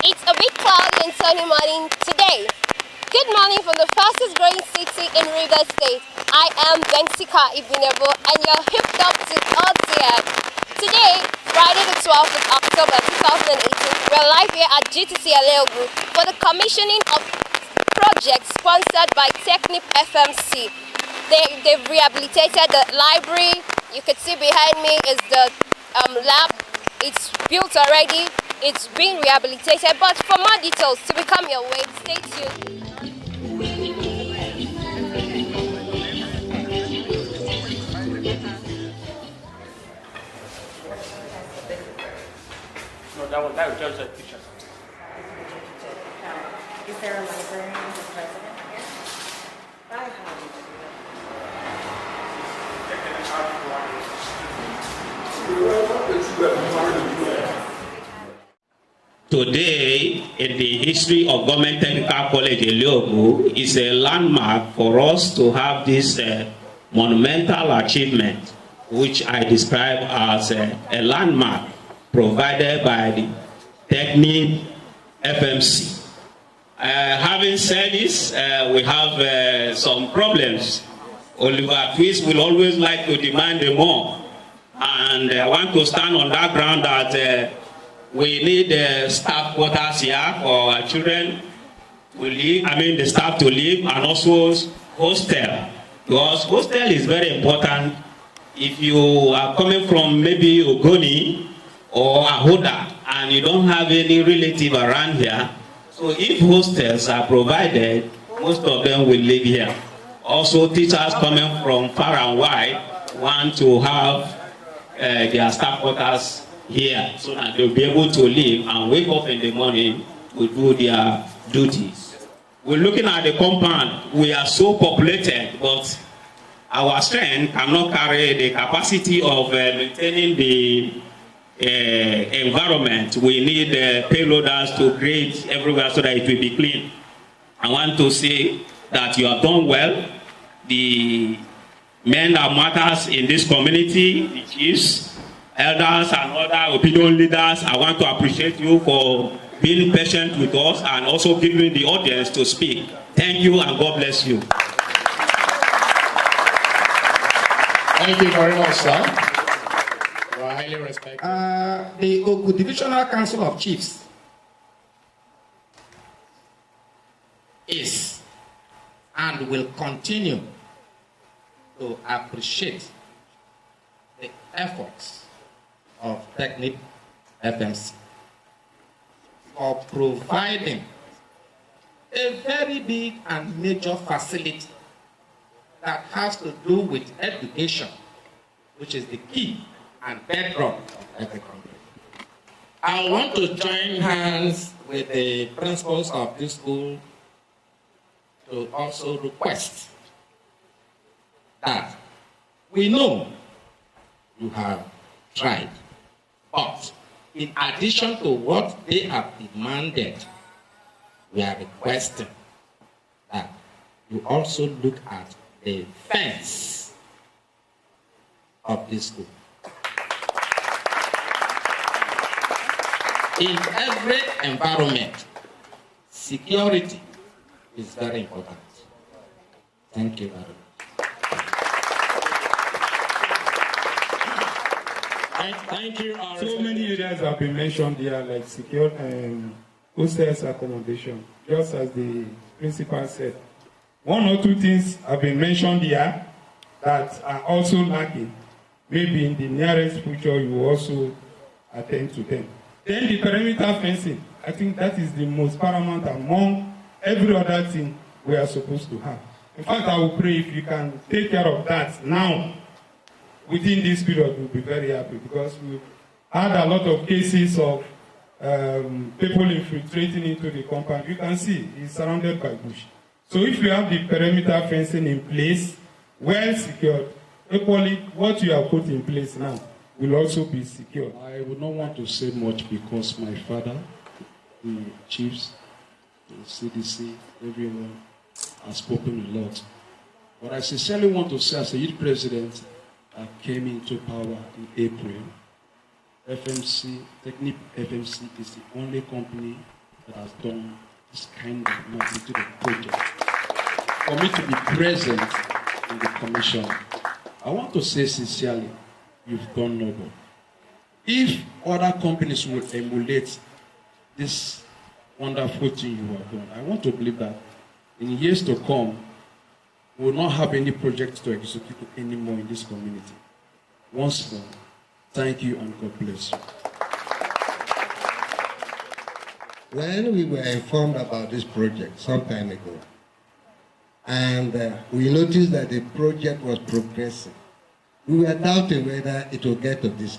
It's a bit cloudy and sunny morning today. Good morning from the fastest growing city in Rivers State. I am Bensika Ibinebo and you're hooked up to RTM. Today, Friday the 12th of October 2018, we're live here at GTC Ele-Ogu for the commissioning of projects sponsored by TechnipFMC. They've rehabilitated the library. You can see behind me is the lab. It's built already. It's been rehabilitated. But for more details, to become your way, stay tuned. No, that was just a picture. Is there a librarian who's president here? I have. Today, in the history of Government Technical College Ele-Ogu, is a landmark for us to have this monumental achievement, which I describe as a landmark provided by the TechnipFMC. Having said this, we have some problems. Oliver Twist will always like to demand more. And I want to stand on that ground that we need staff quarters here for our children to live, the staff to live, and also hostel. Because hostel is very important. If you are coming from maybe Ogoni or Ahoda and you don't have any relative around here, so if hostels are provided, most of them will live here. Also, teachers coming from far and wide want to have their staff quarters here so that they'll be able to live and wake up in the morning to do their duties. We're looking at the compound. We are so populated, but our strength cannot carry the capacity of maintaining the environment. We need payloaders to create everywhere so that it will be clean. I want to say that you have done well. The men that matters in this community, the chiefs, elders, and other opinion leaders, I want to appreciate you for being patient with us and also giving the audience to speak. Thank you and God bless you. Thank you very much, sir. You are highly respected. The Ogu Divisional Council of Chiefs is and will continue to appreciate the efforts of TechnipFMC for providing a very big and major facility that has to do with education, which is the key and bedrock of every country. I want to join hands with the principals of this school to also request that we know you have tried, but in addition to what they have demanded, we are requesting that you also look at the fence of this school. In every environment, security is very important. Thank you very much. Thank you. So many areas have been mentioned here, like secure hostels accommodation, just as the principal said. One or two things have been mentioned here that are also lacking. Maybe in the nearest future, you will also attend to them. Then the perimeter fencing, I think that is the most paramount among every other thing we are supposed to have. In fact, I will pray if you can take care of that now, within this period, we'll be very happy because we've had a lot of cases of people infiltrating into the compound. You can see it's surrounded by bush. So if you have the perimeter fencing in place, well secured, equally what you have put in place now will also be secured. I would not want to say much because my father, the chiefs, the CDC, everyone has spoken a lot. But I sincerely want to say as a youth president that came into power in April, FMC, TechnipFMC is the only company that has done this kind of magnitude of project. For me to be present in the commission, I want to say sincerely, you've done noble. If other companies will emulate this wonderful thing you have done, I want to believe that in years to come, we will not have any projects to execute anymore in this community. Once more, thank you and God bless you. When we were informed about this project some time ago, and we noticed that the project was progressing, we were doubting whether it would get to this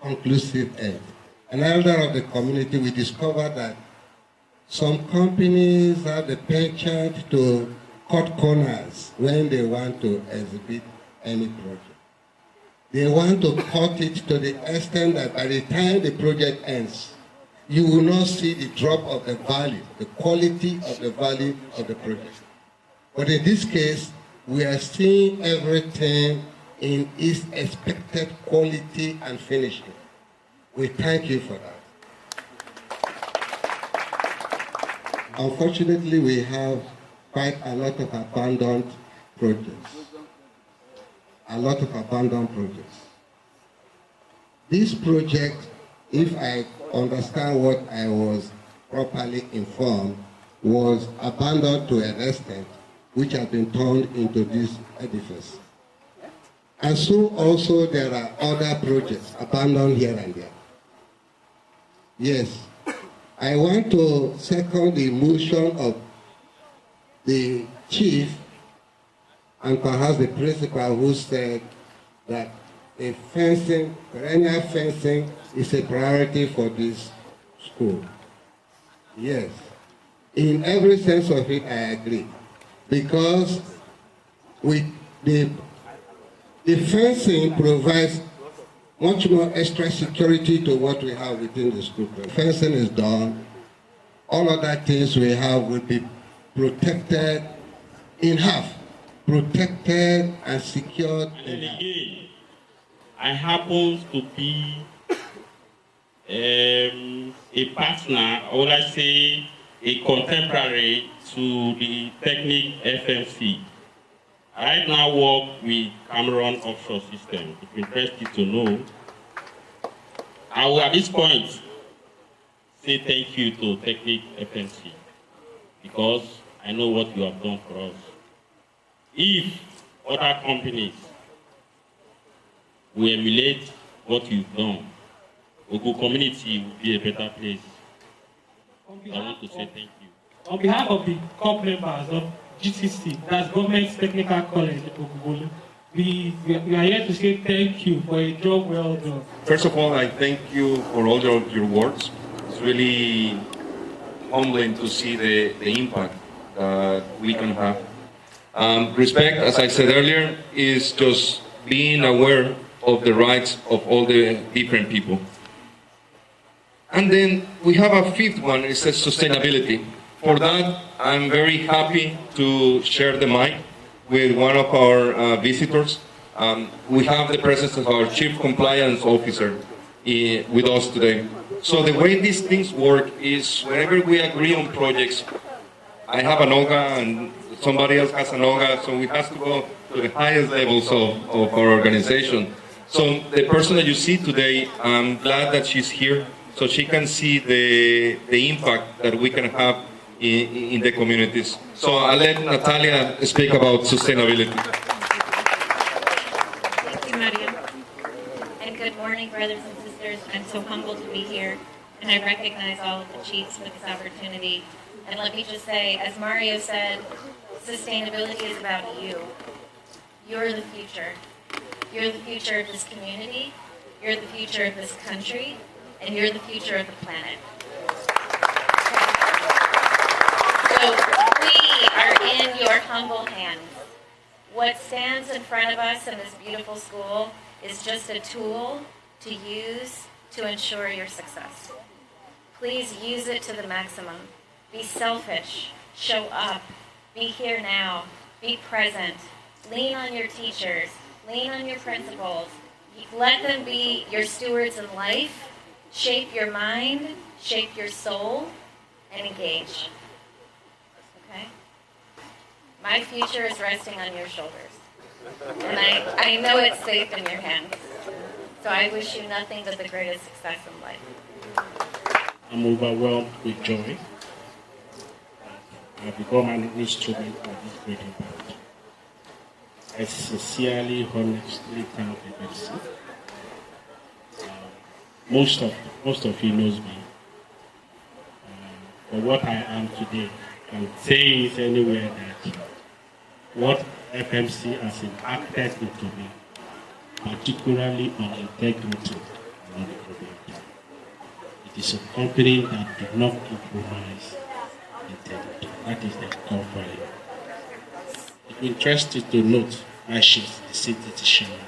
conclusive end. An elder of the community, we discovered that some companies have the penchant to cut corners when they want to exhibit any project. They want to cut it to the extent that by the time the project ends, you will not see the drop of the value, the quality of the value of the project. But in this case, we are seeing everything in its expected quality and finishing. We thank you for that. Unfortunately, we have quite a lot of abandoned projects. This project, if I understand what I was properly informed, was abandoned to an extent which has been turned into this edifice. And so also there are other projects abandoned here and there. Yes, I want to second the motion of the chief and perhaps the principal who said that a fencing, perennial fencing is a priority for this school. Yes, in every sense of it, I agree. Because the fencing provides much more extra security to what we have within the school. Fencing is done. All other things we have will be protected in half. Protected and secured in half. Again, I happen to be a partner, or let's say a contemporary to the TechnipFMC. I right now work with Cameron Offshore System. If you're interested to know, I will at this point say thank you to TechnipFMC because I know what you have done for us. If other companies will emulate what you've done, Ogu community will be a better place. I want to say thank you. On behalf of the corp members of GTC, that's Government Technical College, Ogugolu, we are here to say thank you for a job well done. First of all, I thank you for all your words. It's really humbling to see the impact that we can have. Respect, as I said earlier, is just being aware of the rights of all the different people. And then we have a fifth one, it says sustainability. For that, I'm very happy to share the mic with one of our visitors. We have the presence of our Chief Compliance Officer with us today. So the way these things work is whenever we agree on projects, I have an OGA and somebody else has an OGA, so we have to go to the highest levels of our organization. So the person that you see today, I'm glad that she's here so she can see the impact that we can have in the communities. So I'll let Natalia speak about sustainability. Thank you, Maria. And good morning, brothers and sisters. I'm so humbled to be here, and I recognize all of the chiefs for this opportunity. And let me just say, as Mario said, sustainability is about you. You're the future. You're the future of this community, you're the future of this country, and you're the future of the planet. So we are in your humble hands. What stands in front of us in this beautiful school is just a tool to use to ensure your success. Please use it to the maximum. Be selfish, show up, be here now, be present, lean on your teachers, lean on your principals, let them be your stewards in life, shape your mind, shape your soul, and engage. Okay? My future is resting on your shoulders. And I know it's safe in your hands. So I wish you nothing but the greatest success in life. I'm overwhelmed with joy. I've become an instrument of this great impact. I sincerely, honestly thank FMC. Most of you knows me. For what I am today, I can say it anywhere that what FMC has impacted into me, particularly on integrity, not the problem. It is a company that did not compromise integrity. That is the core value. It's interesting to note, Ashes, the city chairman,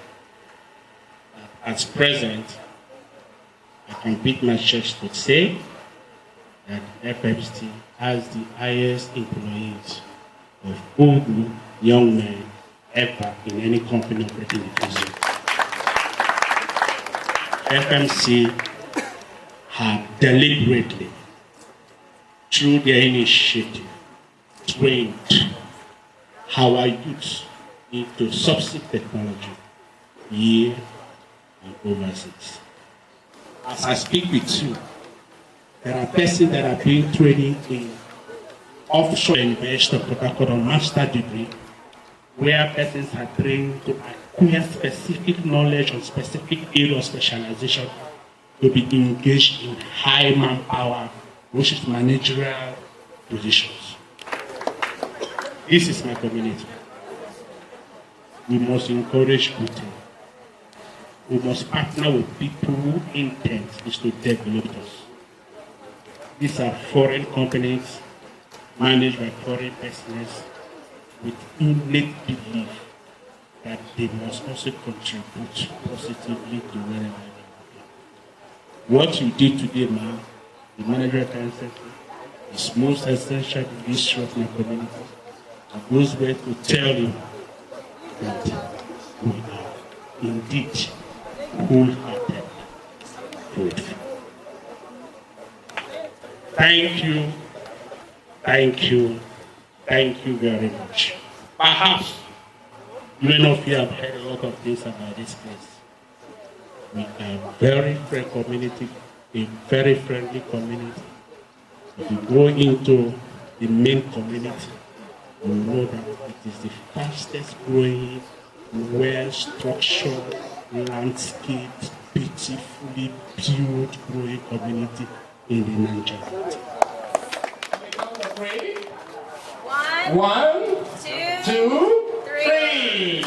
that at present, I can beat my chest to say that FMC has the highest employees of old young men ever in any company operating in the zone. FMC have deliberately, through their initiative, trained our youth into subsea technology here and overseas. As I speak with you, there are persons that are being trained in offshore University of Port Harcourt on master degree, where persons are trained to acquire specific knowledge on specific area of specialization to be engaged in high manpower, which is managerial positions. This is my community. We must encourage people. We must partner with people whose intent is to develop us. These are foreign companies managed by foreign persons with innate belief that they must also contribute positively to wherever they are. What you did today, man, the managerial council, is most essential in the history of my community. It goes way to tell you that we are indeed wholehearted grateful. Thank you very much. Perhaps many of you have heard a lot of things about this place. We are a very friendly community, a very friendly community. If you go into the main community, you know that it is the fastest growing, well-structured, landscaped, beautifully built growing community in the Nigeria. One, two, three.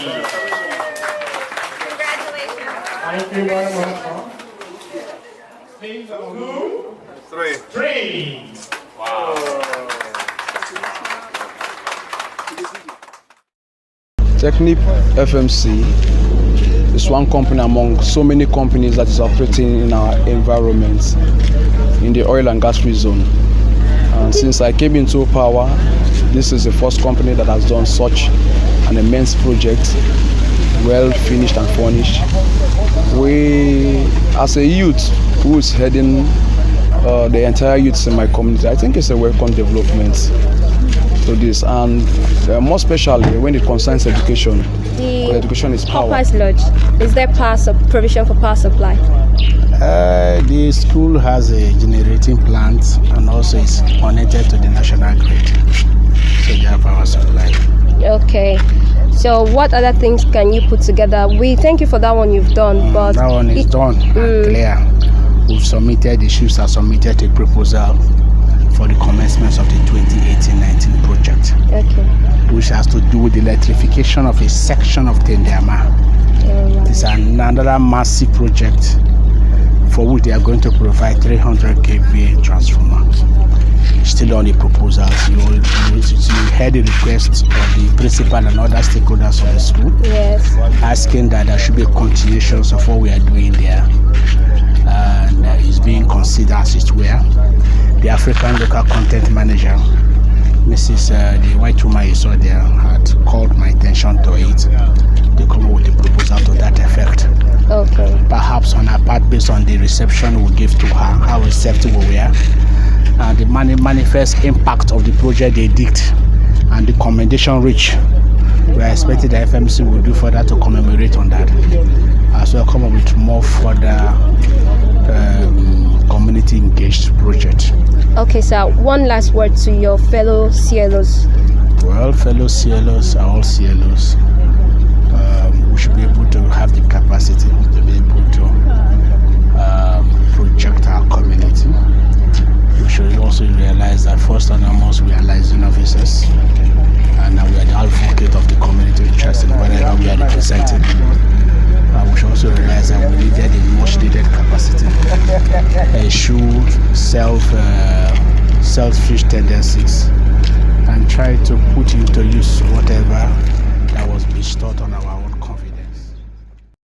Congratulations. Thank you very much. Please, 2, 3. Wow. TechnipFMC is one company among so many companies that is operating in our environment in the oil and gas free zone. And since I came into power, this is the first company that has done such an immense project, well finished and furnished. We, as a youth who is heading the entire youths in my community, I think it's a welcome development to this, and more especially when it concerns education. Education is power. Corpus Lodge, is there provision for power supply? The school has a generating plant and also is connected to the national grid, so they have power supply. Okay, so what other things can you put together? We thank you for that one you've done, but that one is done and clear. We've submitted, the ships are submitted a proposal for the commencement of the 2018-19 project, which has to do with the electrification of a section of Tendiama. It's another massive project for which they are going to provide 300 kV transformer. Still on the proposals. You heard the request of the principal and other stakeholders of the school, asking that there should be continuations of what we are doing there, and it's being considered as it were. The African local content manager, Mrs. The white woman you saw there, had called my attention to it. The come up with a proposal to that effect. Okay. Perhaps on our part, based on the reception we give to her, how receptive we were, and the manifest impact of the project they did, and the commendation reach. We are expecting the FMC will do further to commemorate on that, as well come up with more further community engaged project. Okay, sir. One last word to your fellow CLOs. Well, fellow CLOs are all CLOs. We should be able to have the capacity to be able to project our community. We should also realize that first and foremost we are licensed officers, and we are the advocate of the community interest in whatever we are representing. We should also realize that we needed a much needed capacity. Eschew selfish tendencies and try to put into use whatever that was bestowed on our